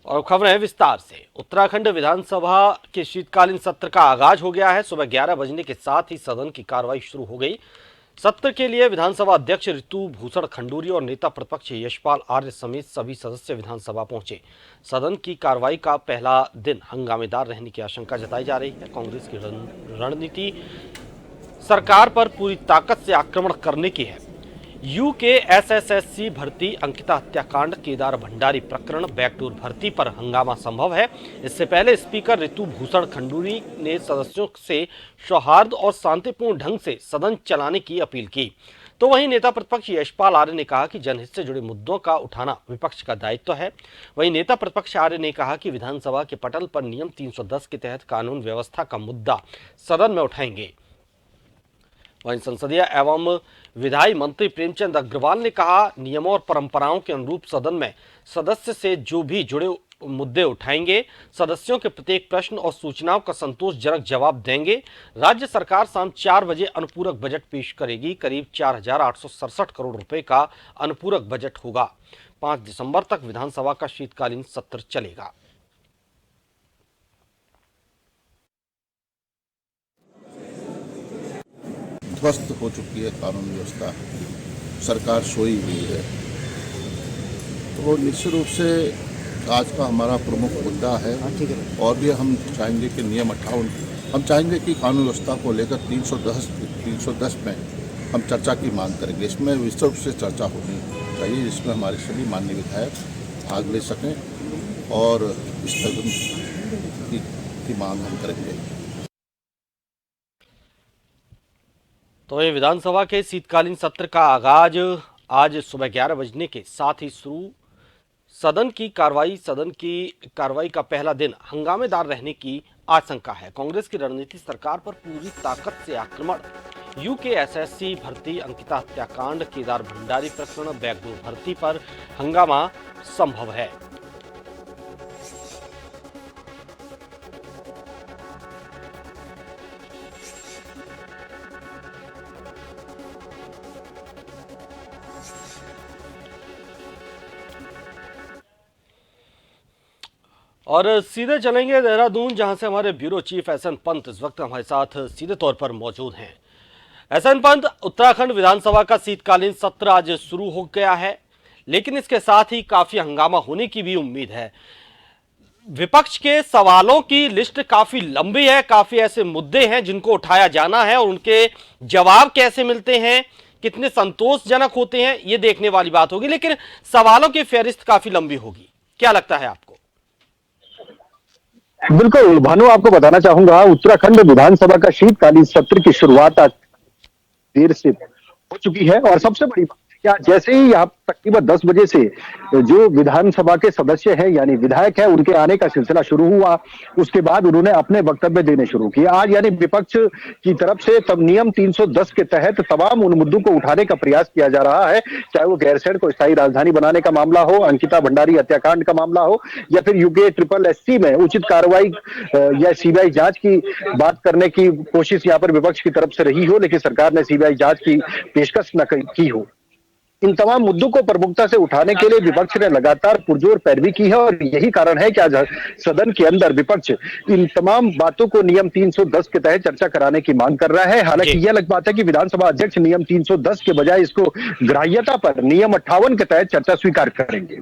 और खबरें विस्तार से। उत्तराखंड विधानसभा के शीतकालीन सत्र का आगाज हो गया है। सुबह 11 बजने के साथ ही सदन की कार्रवाई शुरू हो गई। सत्र के लिए विधानसभा अध्यक्ष ऋतु भूषण खंडूरी और नेता प्रतिपक्ष यशपाल आर्य समेत सभी सदस्य विधानसभा पहुंचे। सदन की कार्रवाई का पहला दिन हंगामेदार रहने की आशंका जताई जा रही है। कांग्रेस की रणनीति सरकार पर पूरी ताकत से आक्रमण करने की है। यूकेएसएससी भर्ती, अंकिता हत्याकांड, केदार भंडारी प्रकरण, बैकडोर भर्ती पर हंगामा संभव है। इससे पहले स्पीकर ऋतु भूषण खंडूरी ने सदस्यों से सौहार्द और शांतिपूर्ण ढंग से सदन चलाने की अपील की। तो वहीं नेता प्रतिपक्ष यशपाल आर्य ने कहा कि जनहित से जुड़े मुद्दों का उठाना विपक्ष का दायित्व है। वहीं नेता प्रतिपक्ष आर्य ने कहा कि विधानसभा के पटल पर नियम 310 के तहत कानून व्यवस्था का मुद्दा सदन में उठाएंगे। वहीं संसदीय एवं विधायी मंत्री प्रेमचंद अग्रवाल ने कहा, नियमों और परंपराओं के अनुरूप सदन में सदस्य से जो भी जुड़े मुद्दे उठाएंगे, सदस्यों के प्रत्येक प्रश्न और सूचनाओं का संतोषजनक जवाब देंगे। राज्य सरकार शाम 4 बजे अनुपूरक बजट पेश करेगी। करीब 4,867 करोड़ रुपए का अनुपूरक बजट होगा। 5 दिसंबर तक विधानसभा का शीतकालीन सत्र चलेगा। ध्वस्त हो चुकी है कानून व्यवस्था, सरकार सोई हुई है। तो निश्चित रूप से आज का हमारा प्रमुख मुद्दा है। और भी हम चाहेंगे कि नियम 58, हम चाहेंगे कि कानून व्यवस्था को लेकर 310 में हम चर्चा की मांग करेंगे। इसमें विस्तृत रूप से चर्चा होनी चाहिए, जिसमें हमारे सभी माननीय विधायक भाग ले सकें और स्थगन की मांग हम करेंगे। तो ये विधानसभा के शीतकालीन सत्र का आगाज आज सुबह 11 बजने के साथ ही शुरू। सदन की कार्रवाई का पहला दिन हंगामेदार रहने की आशंका है। कांग्रेस की रणनीति सरकार पर पूरी ताकत से आक्रमण, यूकेएसएससी भर्ती, अंकिता हत्याकांड, केदार भंडारी प्रकरण, बैकडोर भर्ती पर हंगामा संभव है। और सीधे चलेंगे देहरादून, जहां से हमारे ब्यूरो चीफ एसएन पंत इस वक्त हमारे साथ सीधे तौर पर मौजूद हैं। एसएन पंत, उत्तराखंड विधानसभा का शीतकालीन सत्र आज शुरू हो गया है, लेकिन इसके साथ ही काफी हंगामा होने की भी उम्मीद है। विपक्ष के सवालों की लिस्ट काफी लंबी है, काफी ऐसे मुद्दे हैं जिनको उठाया जाना है और उनके जवाब कैसे मिलते हैं, कितने संतोषजनक होते हैं, ये देखने वाली बात होगी। लेकिन सवालों की फहरिस्त काफी लंबी होगी, क्या लगता है आपको? बिल्कुल भानु, आपको बताना चाहूंगा, उत्तराखंड विधानसभा का शीतकालीन सत्र की शुरुआत आज देर से हो चुकी है। और सबसे बड़ी बात क्या, जैसे ही यहाँ तकरीबन 10 बजे से जो विधानसभा के सदस्य हैं यानी विधायक हैं, उनके आने का सिलसिला शुरू हुआ, उसके बाद उन्होंने अपने वक्तव्य देने शुरू किए। आज यानी विपक्ष की तरफ से तब नियम 310 के तहत तमाम उन मुद्दों को उठाने का प्रयास किया जा रहा है, चाहे वो गैरसैंण को स्थायी राजधानी बनाने का मामला हो, अंकिता भंडारी हत्याकांड का मामला हो, या फिर यूकेएसएससी में उचित कार्रवाई या सीबीआई जांच की बात करने की कोशिश यहाँ पर विपक्ष की तरफ से रही हो, लेकिन सरकार ने सीबीआई जांच की पेशकश न की हो। इन तमाम मुद्दों को प्रमुखता से उठाने के लिए विपक्ष ने लगातार पुरजोर पैरवी की है और यही कारण है कि आज सदन के अंदर विपक्ष इन तमाम बातों को नियम 310 के तहत चर्चा कराने की मांग कर रहा है। हालांकि यह अलग बात है कि विधानसभा अध्यक्ष नियम 310 के बजाय इसको ग्राह्यता पर नियम 58 के तहत चर्चा स्वीकार करेंगे।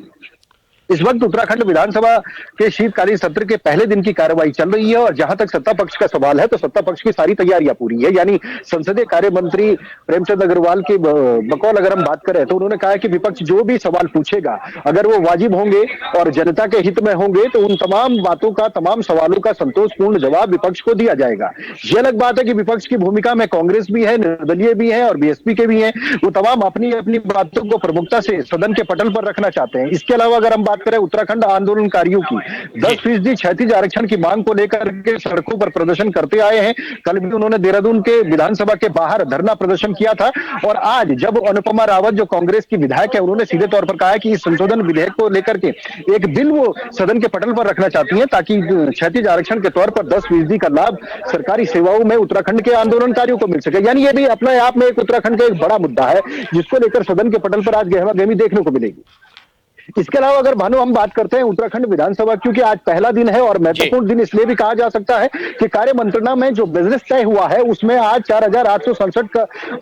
इस वक्त उत्तराखंड विधानसभा के शीतकालीन सत्र के पहले दिन की कार्रवाई चल रही है और जहां तक सत्ता पक्ष का सवाल है तो सत्ता पक्ष की सारी तैयारियां पूरी है। यानी संसदीय कार्य मंत्री प्रेमचंद अग्रवाल की बकौल अगर हम बात करें तो उन्होंने कहा है कि विपक्ष जो भी सवाल पूछेगा अगर वो वाजिब होंगे और जनता के हित में होंगे तो उन तमाम बातों का, तमाम सवालों का संतोषपूर्ण जवाब विपक्ष को दिया जाएगा। यह अलग बात है कि विपक्ष की भूमिका में कांग्रेस भी है, निर्दलीय भी है और बीएसपी के भी है। वो तमाम अपनी अपनी बातों को प्रमुखता से सदन के पटल पर रखना चाहते हैं। इसके अलावा अगर हम बात करें उत्तराखंड आंदोलनकारियों की 10% क्षैतिज आरक्षण की मांग को लेकर के सड़कों पर प्रदर्शन करते आए हैं। कल भी उन्होंने देहरादून के विधानसभा के बाहर धरना प्रदर्शन किया था और आज जब अनुपमा रावत जो कांग्रेस की विधायक है उन्होंने सीधे तौर पर कहा है कि इस संशोधन विधेयक को लेकर के एक बिल वो सदन के पटल पर रखना चाहती है ताकि क्षैतिज आरक्षण के तौर पर 10% का लाभ सरकारी सेवाओं में उत्तराखंड के आंदोलनकारियों को मिल सके। यानी ये भी अपने आप में एक उत्तराखंड का एक बड़ा मुद्दा है जिसको लेकर सदन के पटल पर आज गहमा गहमी देखने को मिलेगी। इसके अलावा अगर भानु हम बात करते हैं उत्तराखंड विधानसभा, क्योंकि आज पहला दिन है और महत्वपूर्ण दिन इसलिए भी कहा जा सकता है कि कार्य मंत्रणा में जो बिजनेस तय हुआ है उसमें आज 4,867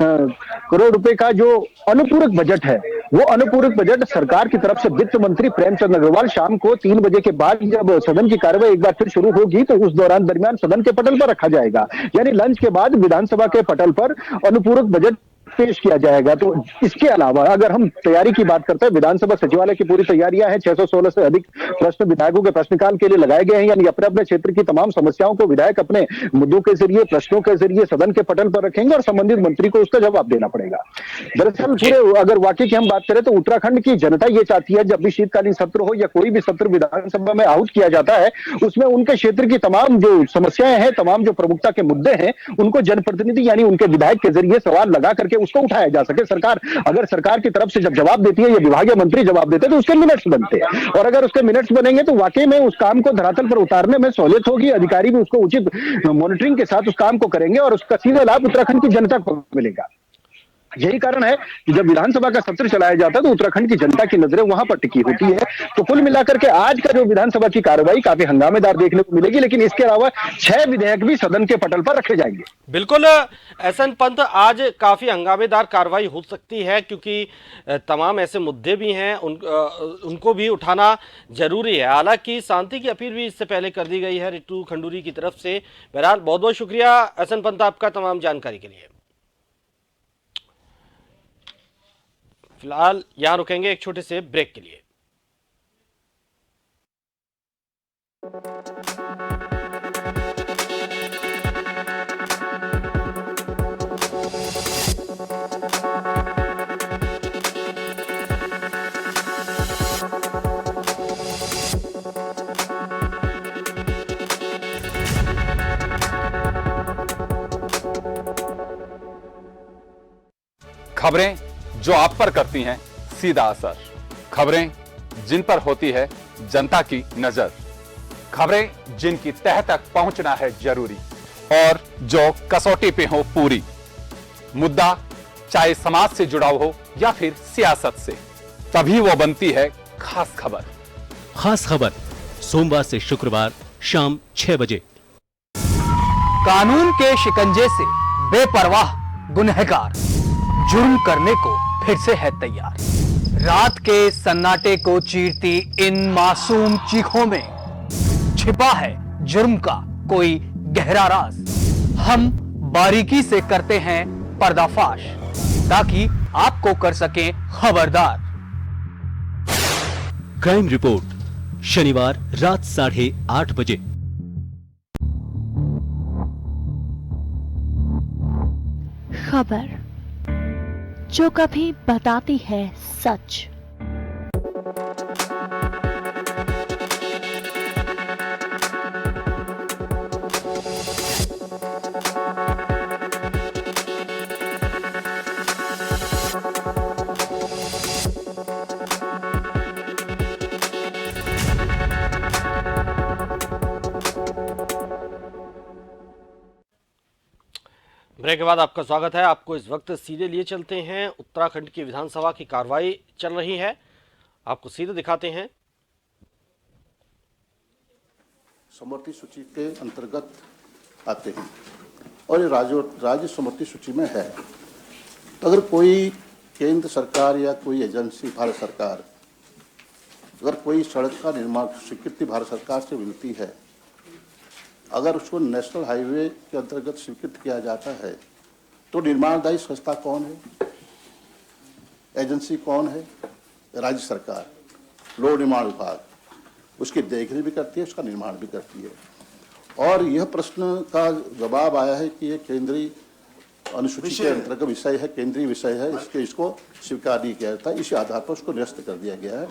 करोड़ रुपए का जो अनुपूरक बजट है, वो अनुपूरक बजट सरकार की तरफ से वित्त मंत्री प्रेमचंद अग्रवाल शाम को 3 बजे के बाद जब सदन की कार्रवाई एक बार फिर शुरू होगी तो उस दरमियान सदन के पटल पर रखा जाएगा, यानी लंच के बाद विधानसभा के पटल पर अनुपूरक बजट पेश किया जाएगा। तो इसके अलावा अगर हम तैयारी की बात करते हैं, विधानसभा सचिवालय की पूरी तैयारियां हैं। 616 से अधिक प्रश्न विधायकों के प्रश्नकाल के लिए लगाए गए हैं, यानी अपने अपने क्षेत्र की तमाम समस्याओं को विधायक अपने मुद्दों के जरिए, प्रश्नों के जरिए सदन के पटल पर रखेंगे और संबंधित मंत्री को उसका जवाब देना पड़ेगा। दरअसल पूरे अगर वाकई की हम बात करें तो उत्तराखंड की जनता ये चाहती है जब भी शीतकालीन सत्र हो या कोई भी सत्र विधानसभा में आहूत किया जाता है उसमें उनके क्षेत्र की तमाम जो समस्याएं हैं, तमाम जो प्रमुखता के मुद्दे हैं, उनको जनप्रतिनिधि यानी उनके विधायक के जरिए सवाल लगा करके उसको उठाया जा सके। सरकार अगर सरकार की तरफ से जब जवाब देती है या विभागीय मंत्री जवाब देते हैं तो उसके मिनट्स बनते हैं, और अगर उसके मिनट्स बनेंगे तो वाकई में उस काम को धरातल पर उतारने में सहूलियत होगी, अधिकारी भी उसको उचित मॉनिटरिंग के साथ उस काम को करेंगे और उसका सीधा लाभ उत्तराखंड की जनता को मिलेगा। यही कारण है कि जब विधानसभा का सत्र चलाया जाता है तो उत्तराखंड की जनता की नजरें वहां पर टिकी होती है। तो कुल मिलाकर के आज का जो विधानसभा की कार्रवाई काफी हंगामेदार देखने को मिलेगी, लेकिन इसके अलावा 6 विधेयक भी सदन के पटल पर रखे जाएंगे। बिल्कुल एसएन पंत, आज काफी हंगामेदार कार्रवाई हो सकती है क्योंकि तमाम ऐसे मुद्दे भी हैं उनको भी उठाना जरूरी है। हालांकि शांति की अपील भी इससे पहले कर दी गई है रितु खंडूरी की तरफ से। बहरहाल बहुत बहुत शुक्रिया एसएन पंत आपका तमाम जानकारी के लिए। फिलहाल यहां रुकेंगे एक छोटे से ब्रेक के लिए। खबरें जो आप पर करती हैं सीधा असर, खबरें जिन पर होती है जनता की नजर, खबरें जिनकी तह तक पहुंचना है जरूरी और जो कसौटी पे हो पूरी। मुद्दा चाहे समाज से जुड़ा हो या फिर सियासत से, तभी वो बनती है खास खबर। खास खबर सोमवार से शुक्रवार शाम 6 बजे। कानून के शिकंजे से बेपरवाह गुनहगार जुर्म करने को फिर से है तैयार। रात के सन्नाटे को चीरती इन मासूम चीखों में छिपा है जुर्म का कोई गहरा राज। हम बारीकी से करते हैं पर्दाफाश ताकि आपको कर सकें खबरदार। क्राइम रिपोर्ट शनिवार रात 8:30 बजे। खबर जो कभी बताती है सच। ब्रेक के बाद आपका स्वागत है। आपको इस वक्त सीधे लिए चलते हैं। उत्तराखंड की विधानसभा की कार्रवाई चल रही है, आपको सीधे दिखाते हैं। समवर्ती सूची के अंतर्गत आते हैं और ये राज्य समवर्ती सूची में है। तो अगर कोई केंद्र सरकार या कोई एजेंसी, भारत सरकार, अगर कोई सड़क का निर्माण स्वीकृति भारत सरकार से मिलती है, अगर उसको नेशनल हाईवे के अंतर्गत स्वीकृत किया जाता है तो निर्माणदायी संस्था कौन है, एजेंसी कौन है? राज्य सरकार, लोक निर्माण विभाग उसकी देखरेख भी करती है, उसका निर्माण भी करती है। और यह प्रश्न का जवाब आया है कि ये केंद्रीय अनुसूची के अंतर्गत विषय है, केंद्रीय विषय है, इसको स्वीकार नहीं किया जाता। इसी आधार पर उसको निरस्त कर दिया गया है।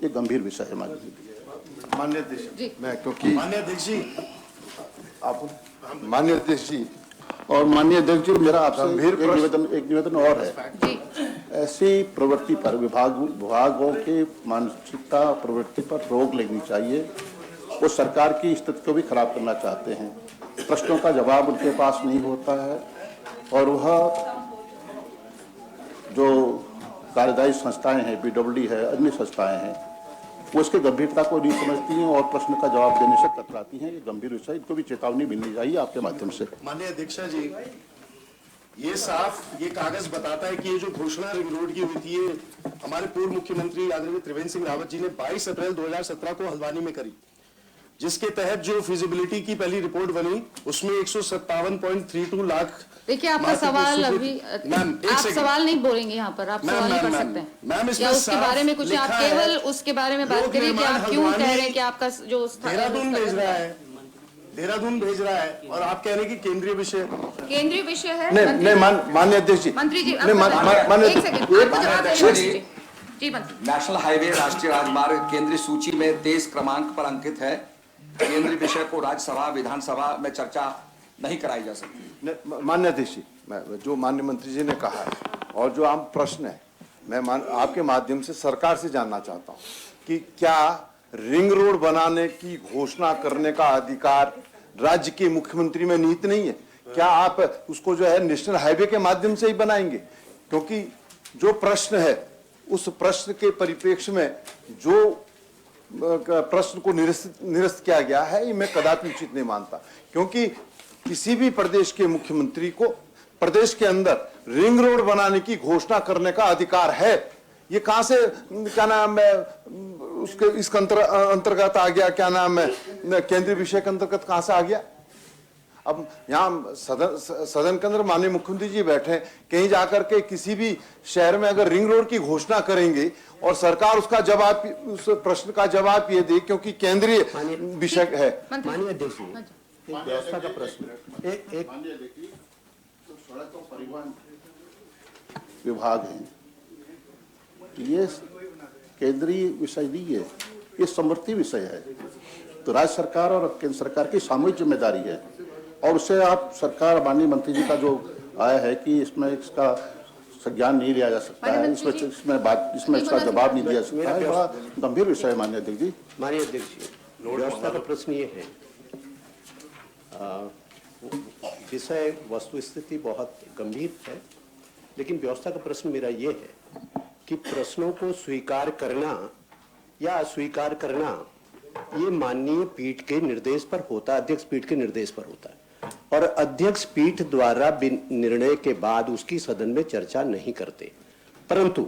ये गंभीर विषय है माननीय अध्यक्ष। मैं क्योंकि माननीय अध्यक्ष जी, आप माननीय अध्यक्ष जी और माननीय अध्यक्ष जी, मेरा आपसे एक निवेदन और है। ऐसी प्रवृत्ति पर विभागों के मानसिकता प्रवृत्ति पर रोक लगनी चाहिए। वो सरकार की स्थिति को भी खराब करना चाहते हैं। प्रश्नों का जवाब उनके पास नहीं होता है और वह जो कार्यदायी संस्थाएं हैं, BWD है, अन्य संस्थाएं हैं, वो इसके गंभीरता को नहीं समझती हैं और प्रश्न का जवाब देने से कतराती हैं। ये गंभीर विषय, इनको भी चेतावनी मिलनी चाहिए आपके माध्यम से। माननीय अध्यक्ष जी, ये साफ ये कागज बताता है कि ये जो घोषणा रिंग रोड की हुई थी, ये हमारे पूर्व मुख्यमंत्री आदरणीय त्रिवेंद्र सिंह रावत जी ने 22 अप्रैल 2017 को हल्द्वानी में करी, जिसके तहत जो फिजिबिलिटी की पहली रिपोर्ट बनी उसमें 157.32 लाख। देखिए आपका सवाल अभी, आप सवाल नहीं बोलेंगे यहाँ पर, आप सवाल नहीं कर सकते हैं मैम। क्या उसके बारे में कुछ, आप केवल उसके बारे में बात करिए कि आप क्यों कह रहे हैं कि आपका जो देहरादून भेज रहा है, देहरादून भेज रहा है, और आप कह रहे हैं कि केंद्रीय विषय है। नहीं माननीय अध्यक्ष जी, मंत्री जी, एक सेकंड जी मंत्री। नेशनल हाईवे राष्ट्रीय राजमार्ग केंद्रीय सूची में 23 क्रमांक पर अंकित है। केंद्रीय विषय को राज्यसभा विधानसभा में चर्चा नहीं कराई जा सकती। माननीय अध्यक्ष जी, जो माननीय मंत्री जी ने कहा है और जो आम प्रश्न है, मैं आपके माध्यम से सरकार से जानना चाहता हूं कि क्या रिंग रोड बनाने की घोषणा करने का अधिकार राज्य के मुख्यमंत्री में निहित नहीं है? क्या आप उसको जो है नेशनल हाईवे के माध्यम से ही बनाएंगे? क्योंकि जो प्रश्न है उस प्रश्न के परिप्रेक्ष्य में जो प्रश्न को निरस्त किया गया है, ये मैं कदापि उचित नहीं मानता। क्योंकि किसी भी प्रदेश के मुख्यमंत्री को प्रदेश के अंदर रिंग रोड बनाने की घोषणा करने का अधिकार है। ये कहां से, क्या नाम है उसके, इसके अंतर्गत आ गया, क्या नाम है केंद्रीय विषय के अंतर्गत कहां से आ गया? अब यहाँ सदन के अंदर माननीय मुख्यमंत्री जी बैठे, कहीं जाकर के किसी भी शहर में अगर रिंग रोड की घोषणा करेंगे और सरकार उसका जवाब, उस प्रश्न का जवाब ये दे क्योंकि केंद्रीय विषय है। माननीय अध्यक्ष जी, व्यवस्था का प्रश्न एक सड़क और परिवहन विभाग है, ये केंद्रीय विषय नहीं है, ये समवर्ती विषय है। तो राज्य सरकार और केंद्र सरकार की सामूहिक जिम्मेदारी है और उससे आप सरकार, माननीय मंत्री जी का जो आया है कि इसमें इसका संज्ञान नहीं लिया जा सकता है, इसमें इसका जवाब नहीं दिया सकता है, बड़ा गंभीर विषय है माननीय अध्यक्ष जी। माननीय अध्यक्ष जी, व्यवस्था का प्रश्न ये है, विषय वस्तु स्थिति बहुत गंभीर है, लेकिन व्यवस्था का प्रश्न मेरा ये है कि प्रश्नों को स्वीकार करना या अस्वीकार करना ये माननीय पीठ के निर्देश पर होता है, अध्यक्ष पीठ के निर्देश पर होता है, और अध्यक्ष पीठ द्वारा निर्णय के बाद उसकी सदन में चर्चा नहीं करते। परंतु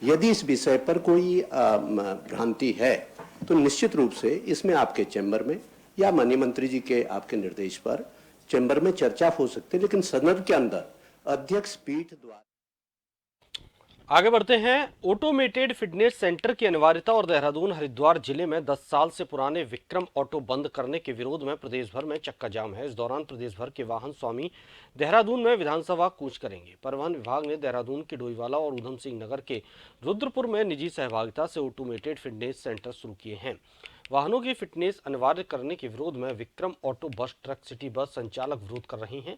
यदि इस विषय पर कोई भ्रांति है तो निश्चित रूप से इसमें आपके चैम्बर में या माननीय मंत्री जी के आपके निर्देश पर चैम्बर में चर्चा हो सकती है, लेकिन सदन के अंदर अध्यक्ष पीठ द्वारा। आगे बढ़ते हैं। ऑटोमेटेड फिटनेस सेंटर की अनिवार्यता और देहरादून हरिद्वार जिले में 10 साल से पुराने विक्रम ऑटो बंद करने के विरोध में प्रदेश भर में चक्का जाम है। इस दौरान प्रदेश भर के वाहन स्वामी देहरादून में विधानसभा कूच करेंगे। परिवहन विभाग ने देहरादून के डोईवाला और उधम सिंह नगर के रुद्रपुर में निजी सहभागिता से ऑटोमेटेड फिटनेस सेंटर शुरू किए हैं। वाहनों की फिटनेस अनिवार्य करने के विरोध में Vikram auto bus truck city bus संचालक विरोध कर रहे हैं।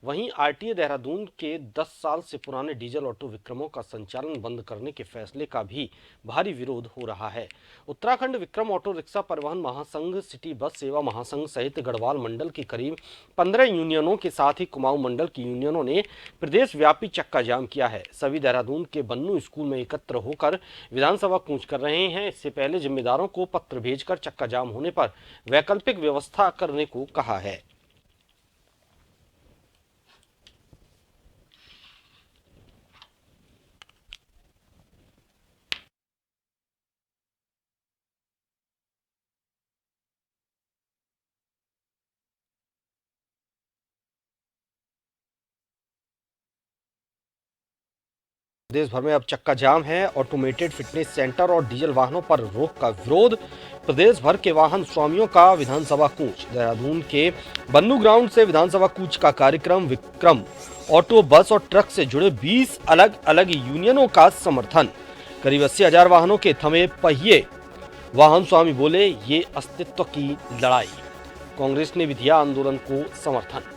वहीं आरटीए देहरादून के 10 साल से पुराने डीजल ऑटो विक्रमों का संचालन बंद करने के फैसले का भी भारी विरोध हो रहा है। उत्तराखंड विक्रम ऑटो रिक्शा परिवहन महासंघ, सिटी बस सेवा महासंघ सहित गढ़वाल मंडल की करीब 15 यूनियनों के साथ ही कुमाऊं मंडल की यूनियनों ने प्रदेश व्यापी चक्का जाम किया है। सभी देहरादून के बन्नू स्कूल में एकत्र होकर विधानसभा कूच कर रहे हैं। इससे पहले जिम्मेदारों को पत्र भेजकर चक्का जाम होने पर वैकल्पिक व्यवस्था करने को कहा है। देश भर में अब चक्का जाम है। ऑटोमेटेड फिटनेस सेंटर और डीजल वाहनों पर रोक का विरोध। प्रदेश भर के वाहन स्वामियों का विधानसभा कूच। देहरादून के बन्नू ग्राउंड से विधानसभा कूच का कार्यक्रम। विक्रम ऑटो बस और ट्रक से जुड़े 20 अलग अलग यूनियनों का समर्थन। करीब 80,000 वाहनों के थमे पहिए। वाहन स्वामी बोले, ये अस्तित्व की लड़ाई। कांग्रेस ने भी दिया आंदोलन को समर्थन।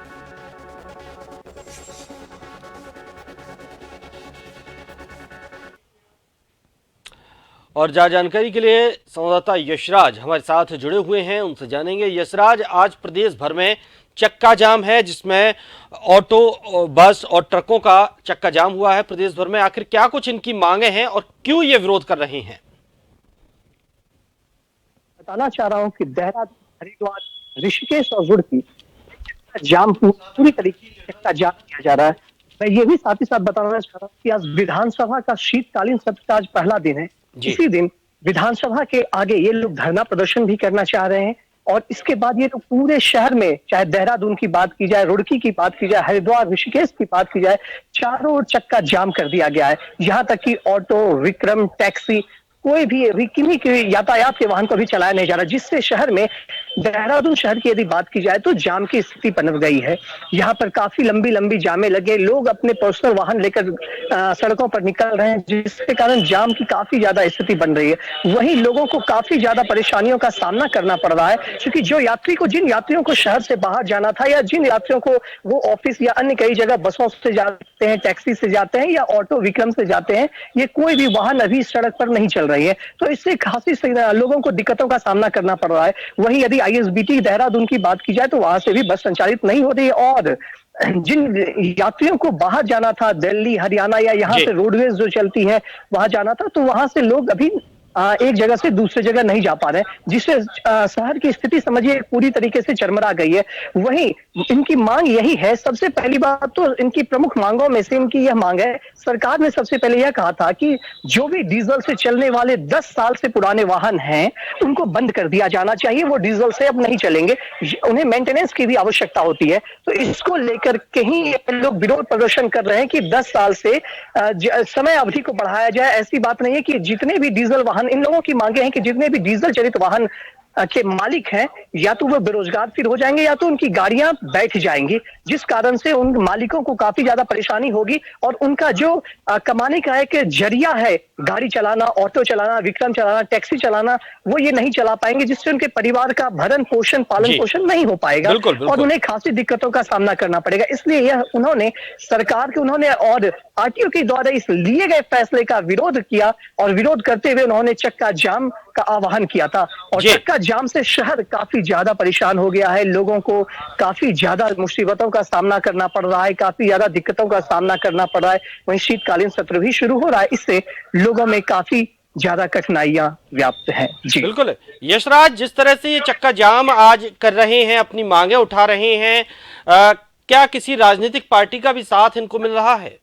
और जानकारी के लिए संवाददाता यशराज हमारे साथ जुड़े हुए हैं, उनसे जानेंगे। यशराज, आज प्रदेश भर में चक्का जाम है जिसमें ऑटो, बस और ट्रकों का चक्का जाम हुआ है प्रदेश भर में। आखिर क्या कुछ इनकी मांगे हैं और क्यों ये विरोध कर रहे हैं? बताना चाह रहा हूं कि देहरादून, हरिद्वार, ऋषिकेश और रुड़की जाम पूरी तरीके से चक्का जाम किया जा रहा है। मैं ये भी साथ ही साथ बताना चाह रहा हूँ कि आज विधानसभा का शीतकालीन सत्र का आज पहला दिन है। इसी दिन विधानसभा के आगे ये लोग धरना प्रदर्शन भी करना चाह रहे हैं और इसके बाद ये लोग पूरे शहर में, चाहे देहरादून की बात की जाए, रुड़की की बात की जाए, हरिद्वार, ऋषिकेश की बात की जाए, चारों ओर चक्का जाम कर दिया गया है। यहाँ तक कि ऑटो, विक्रम, टैक्सी, कोई भी अभी किन्हीं के यातायात के वाहन को भी चलाया नहीं जा रहा, जिससे शहर में, देहरादून शहर की यदि बात की जाए तो जाम की स्थिति बन गई है। यहाँ पर काफी लंबी लंबी जामें लगे, लोग अपने पर्सनल वाहन लेकर सड़कों पर निकल रहे हैं, जिसके कारण जाम की काफी ज्यादा स्थिति बन रही है। वहीं लोगों को काफी ज्यादा परेशानियों का सामना करना पड़ रहा है, क्योंकि जिन यात्रियों को शहर से बाहर जाना था या जिन यात्रियों को वो ऑफिस या अन्य कई जगह बसों से जाते हैं, टैक्सी से जाते हैं या ऑटो विक्रम से जाते हैं, ये कोई भी वाहन अभी सड़क पर नहीं चल रही है, तो इससे खासी लोगों को दिक्कतों का सामना करना पड़ रहा है। वहीं यदि आईएसबीटी देहरादून की बात की जाए तो वहां से भी बस संचालित नहीं हो रही है और जिन यात्रियों को बाहर जाना था, दिल्ली, हरियाणा या यहाँ से रोडवेज जो चलती है वहां जाना था, तो वहां से लोग अभी एक जगह से दूसरी जगह नहीं जा पा रहे, जिससे शहर की स्थिति समझिए पूरी तरीके से चरमरा गई है। वहीं इनकी मांग यही है, सबसे पहली बात तो इनकी प्रमुख मांगों में से इनकी यह मांग है, सरकार ने सबसे पहले यह कहा था कि जो भी डीजल से चलने वाले 10 साल से पुराने वाहन हैं उनको बंद कर दिया जाना चाहिए, वो डीजल से अब नहीं चलेंगे, उन्हें मेंटेनेंस की भी आवश्यकता होती है। तो इसको लेकर के ही लोग विरोध प्रदर्शन कर रहे हैं कि 10 साल से समय अवधि को बढ़ाया जाए। ऐसी बात नहीं है कि जितने भी डीजल वाहन, इन लोगों की मांगे हैं कि जितने भी डीजल चलित वाहन के मालिक हैं या तो वो बेरोजगार फिर हो जाएंगे या तो उनकी गाड़ियां बैठ जाएंगी, जिस कारण से उन मालिकों को काफी ज्यादा परेशानी होगी और उनका जो कमाने का एक जरिया है, गाड़ी चलाना, ऑटो चलाना, विक्रम चलाना, टैक्सी चलाना, वो ये नहीं चला पाएंगे, जिससे उनके परिवार का भरण पोषण, पालन पोषण नहीं हो पाएगा और उन्हें खासी दिक्कतों का सामना करना पड़ेगा। इसलिए यह उन्होंने सरकार के और आरटीओ के द्वारा इस लिए गए फैसले का विरोध किया और विरोध करते हुए उन्होंने चक्का जाम का आह्वान किया था और चक्का जाम से शहर काफी ज्यादा परेशान हो गया है। लोगों को काफी ज्यादा मुसीबतों का सामना करना पड़ रहा है, काफी ज्यादा दिक्कतों का सामना करना पड़ रहा है। वहीं शीतकालीन सत्र भी शुरू हो रहा है, इससे लोगों में काफी ज्यादा कठिनाइयां व्याप्त हैं। जी बिल्कुल यशराज, जिस तरह से ये चक्का जाम आज कर रहे हैं, अपनी मांगे उठा रहे हैं, क्या किसी राजनीतिक पार्टी का भी साथ इनको मिल रहा है?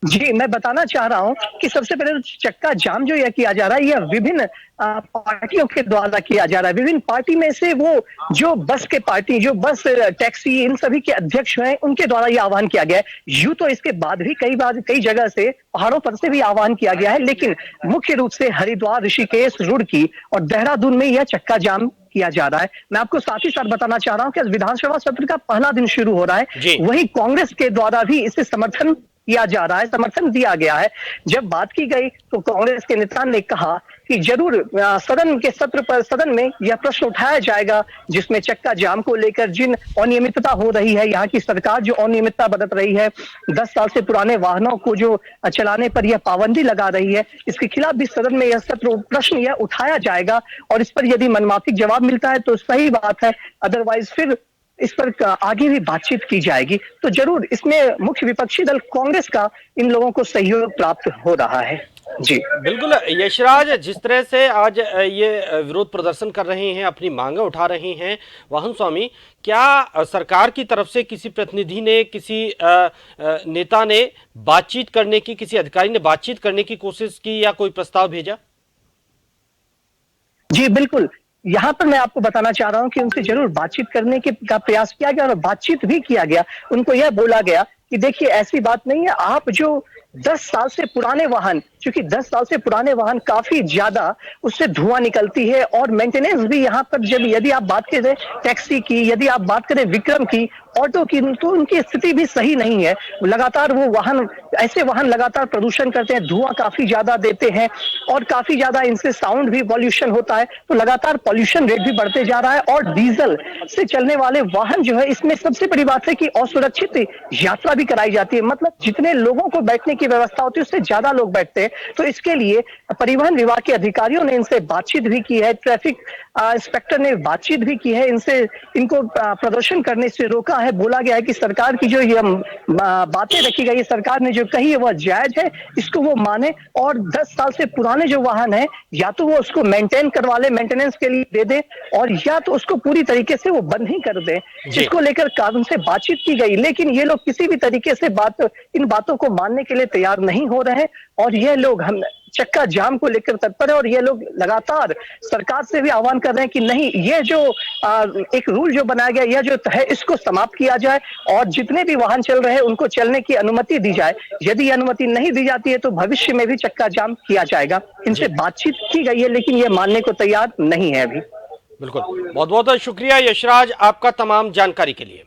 जी, मैं बताना चाह रहा हूं कि सबसे पहले चक्का जाम जो यह किया जा रहा है, यह विभिन्न पार्टियों के द्वारा किया जा रहा है। विभिन्न पार्टी में से वो जो बस के पार्टी, जो बस, टैक्सी, इन सभी के अध्यक्ष हैं, उनके द्वारा यह आह्वान किया गया है। यूं तो इसके बाद भी कई जगह से, पहाड़ों पर से भी आह्वान किया गया है, लेकिन मुख्य रूप से हरिद्वार, ऋषिकेश, रुड़की और देहरादून में यह चक्का जाम किया जा रहा है। मैं आपको साथ ही साथ बताना चाह रहा हूं कि विधानसभा सत्र का पहला दिन शुरू हो रहा है, वहीं कांग्रेस के द्वारा भी इसे समर्थन किया जा रहा है, समर्थन दिया गया है। जब बात की गई तो कांग्रेस के नेता ने कहा कि जरूर सदन में यह प्रश्न उठाया जाएगा, जिसमें चक्का जाम को लेकर जिन अनियमितता हो रही है, यहाँ की सरकार जो अनियमितता बरत रही है, 10 साल से पुराने वाहनों को जो चलाने पर यह पाबंदी लगा रही है, इसके खिलाफ भी सदन में यह प्रश्न यह उठाया जाएगा और इस पर यदि मनमाफिक जवाब मिलता है तो सही बात है, अदरवाइज फिर इस पर आगे भी बातचीत की जाएगी। तो जरूर इसमें मुख्य विपक्षी दल कांग्रेस का इन लोगों को सहयोग प्राप्त हो रहा है। जी बिल्कुल यशराज, जिस तरह से आज ये विरोध प्रदर्शन कर रहे हैं, अपनी मांगे उठा रहे हैं वाहन स्वामी, क्या सरकार की तरफ से किसी प्रतिनिधि ने, किसी नेता ने बातचीत करने की, किसी अधिकारी ने बातचीत करने की कोशिश की या कोई प्रस्ताव भेजा? जी बिल्कुल, यहाँ पर मैं आपको बताना चाह रहा हूँ कि उनसे जरूर बातचीत करने का प्रयास किया गया और बातचीत भी किया गया। उनको यह बोला गया कि देखिए ऐसी बात नहीं है, आप जो 10 साल से पुराने वाहन, क्योंकि 10 साल से पुराने वाहन काफी ज्यादा उससे धुआं निकलती है और मेंटेनेंस भी यहाँ पर, जब यदि आप बात करें टैक्सी की, यदि आप बात करें विक्रम की, ऑटो की, तो उनकी स्थिति भी सही नहीं है। लगातार वो वाहन, ऐसे वाहन लगातार प्रदूषण करते हैं, धुआं काफी ज्यादा देते हैं और काफी ज्यादा इनसे साउंड भी पॉल्यूशन होता है, तो लगातार पॉल्यूशन रेट भी बढ़ते जा रहा है। और डीजल से चलने वाले वाहन जो है, इसमें सबसे बड़ी बात है कि असुरक्षित यात्रा भी कराई जाती है, मतलब जितने लोगों को बैठने की व्यवस्था होती है उससे ज्यादा लोग बैठते हैं तो इसके लिए परिवहन विभाग के अधिकारियों ने इनसे बातचीत भी की है, ट्रैफिक इंस्पेक्टर ने बातचीत भी की है, इनको प्रदर्शन करने से रोका है। बोला गया है कि सरकार की जो ये बातें रखी गई है, सरकार ने जो कही है वह जायज है, इसको वो माने और 10 साल से पुराने जो वाहन है या तो वो उसको मेंटेन करवा ले, मेंटेनेंस के लिए दे दे, और या तो उसको पूरी तरीके से वो बंद ही कर दे, जिसको लेकर कानून से बातचीत की गई। लेकिन ये लोग किसी भी तरीके से इन बातों को मानने के लिए तैयार नहीं हो रहे हैं और ये लोग हम चक्का जाम को लेकर तत्पर है और ये लोग लगातार सरकार से भी आह्वान कर रहे हैं कि नहीं, ये जो एक रूल जो बनाया गया, यह जो है इसको समाप्त किया जाए और जितने भी वाहन चल रहे हैं उनको चलने की अनुमति दी जाए। यदि अनुमति नहीं दी जाती है तो भविष्य में भी चक्का जाम किया जाएगा। इनसे बातचीत की गई है लेकिन ये मानने को तैयार नहीं है अभी। बिल्कुल, बहुत बहुत शुक्रिया यशराज आपका तमाम जानकारी के लिए।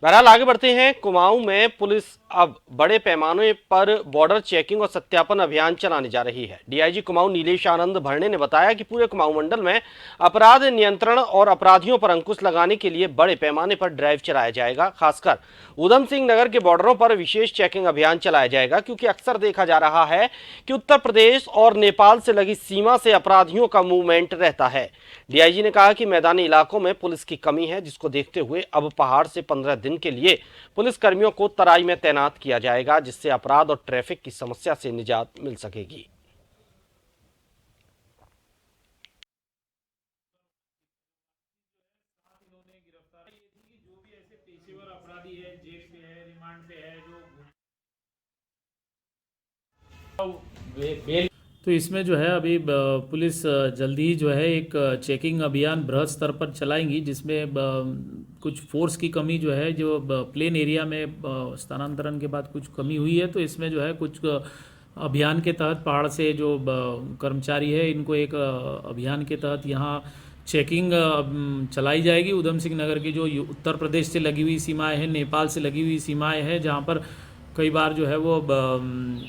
बहरहाल आगे बढ़ते हैं। कुमाऊं में पुलिस अब बड़े पैमाने पर बॉर्डर चेकिंग और सत्यापन अभियान चलाने जा रही है। डीआईजी कुमाऊं नीलेश आनंद भरणे ने बताया कि पूरे कुमाऊं मंडल में अपराध नियंत्रण और अपराधियों पर अंकुश लगाने के लिए बड़े पैमाने पर ड्राइव चलाया जाएगा। खासकर उधम सिंह नगर के बॉर्डरों पर विशेष चेकिंग अभियान चलाया जाएगा, क्योंकि अक्सर देखा जा रहा है कि उत्तर प्रदेश और नेपाल से लगी सीमा से अपराधियों का मूवमेंट रहता है। डीआईजी ने कहा कि मैदानी इलाकों में पुलिस की कमी है, जिसको देखते हुए अब पहाड़ से 15 दिन के लिए पुलिस कर्मियों को तराई में तैनात किया जाएगा, जिससे अपराध और ट्रैफिक की समस्या से निजात मिल सकेगी। तो इसमें जो है अभी पुलिस जल्दी ही जो है एक चेकिंग अभियान बृहद स्तर पर चलाएंगी, जिसमें कुछ फोर्स की कमी जो है, जो प्लेन एरिया में स्थानांतरण के बाद कुछ कमी हुई है, तो इसमें जो है कुछ अभियान के तहत पहाड़ से जो कर्मचारी है इनको एक अभियान के तहत यहाँ चेकिंग चलाई जाएगी। उधम सिंह नगर की जो उत्तर प्रदेश से लगी हुई सीमाएं हैं, नेपाल से लगी हुई सीमाएं हैं, जहाँ पर कई बार जो है वो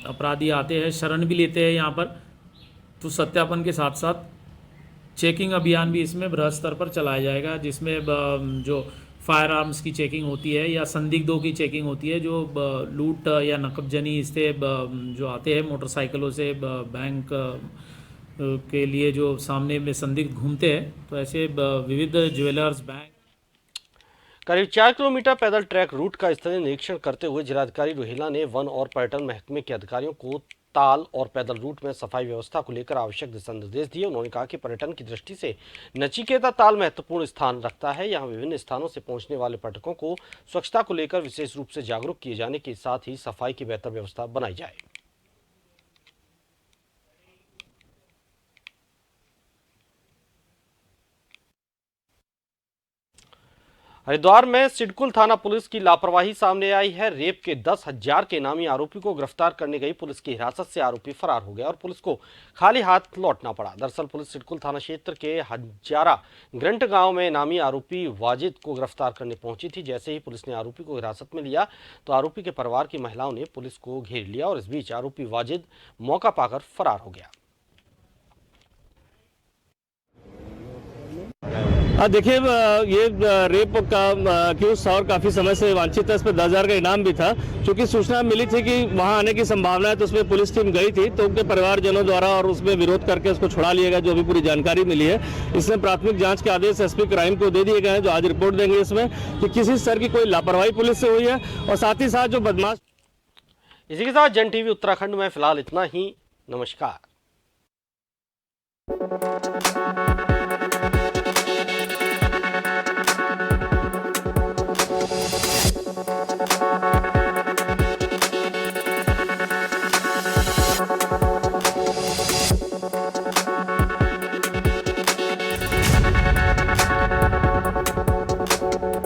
अपराधी आते हैं, शरण भी लेते हैं यहाँ पर, तो सत्यापन के साथ साथ चेकिंग अभियान भी इसमें बृहद स्तर पर चलाया जाएगा, जिसमें जो फायर आर्म्स की चेकिंग होती है या संदिग्धों की चेकिंग होती है, जो लूट या नकबजनी से जो आते हैं मोटरसाइकिलों से बैंक के लिए जो सामने में संदिग्ध घूमते हैं, तो ऐसे विविध ज्वेलर्स, बैंक। करीब 4 किलोमीटर पैदल ट्रैक रूट का स्थलीय निरीक्षण करते हुए जिलाधिकारी रुहेला ने वन और पर्यटन महकमे के अधिकारियों को ताल और पैदल रूट में सफाई व्यवस्था को लेकर आवश्यक दिशा निर्देश दिए। उन्होंने कहा कि पर्यटन की दृष्टि से नचिकेता ताल महत्वपूर्ण स्थान रखता है। यहाँ विभिन्न स्थानों से पहुंचने वाले पर्यटकों को स्वच्छता को लेकर विशेष रूप से जागरूक किए जाने के साथ ही सफाई की बेहतर व्यवस्था बनाई जाए। हरिद्वार में सिडकुल थाना पुलिस की लापरवाही सामने आई है। रेप के 10,000 के इनामी आरोपी को गिरफ्तार करने गई पुलिस की हिरासत से आरोपी फरार हो गया और पुलिस को खाली हाथ लौटना पड़ा। दरअसल पुलिस सिडकुल थाना क्षेत्र के हजारा ग्रंट गांव में इनामी आरोपी वाजिद को गिरफ्तार करने पहुंची थी। जैसे ही पुलिस ने आरोपी को हिरासत में लिया तो आरोपी के परिवार की महिलाओं ने पुलिस को घेर लिया और इस बीच आरोपी वाजिद मौका पाकर फरार हो गया। देखिए, ये रेप का अक्यूज और काफ़ी समय से वांछित है। इस पर 10,000 का इनाम भी था। चूंकि सूचना मिली थी कि वहां आने की संभावना है, तो उसमें पुलिस टीम गई थी, तो उनके परिवारजनों द्वारा और उसमें विरोध करके उसको छुड़ा लिया गया, जो भी पूरी जानकारी मिली है। इसमें प्राथमिक जांच के आदेश एसपी क्राइम को दे दिए गए हैं, जो आज रिपोर्ट देंगे इसमें कि किसी स्तर की कोई लापरवाही पुलिस से हुई है और साथ ही साथ जो बदमाश। इसी के साथ जन टीवी उत्तराखंड में फिलहाल इतना ही। नमस्कार।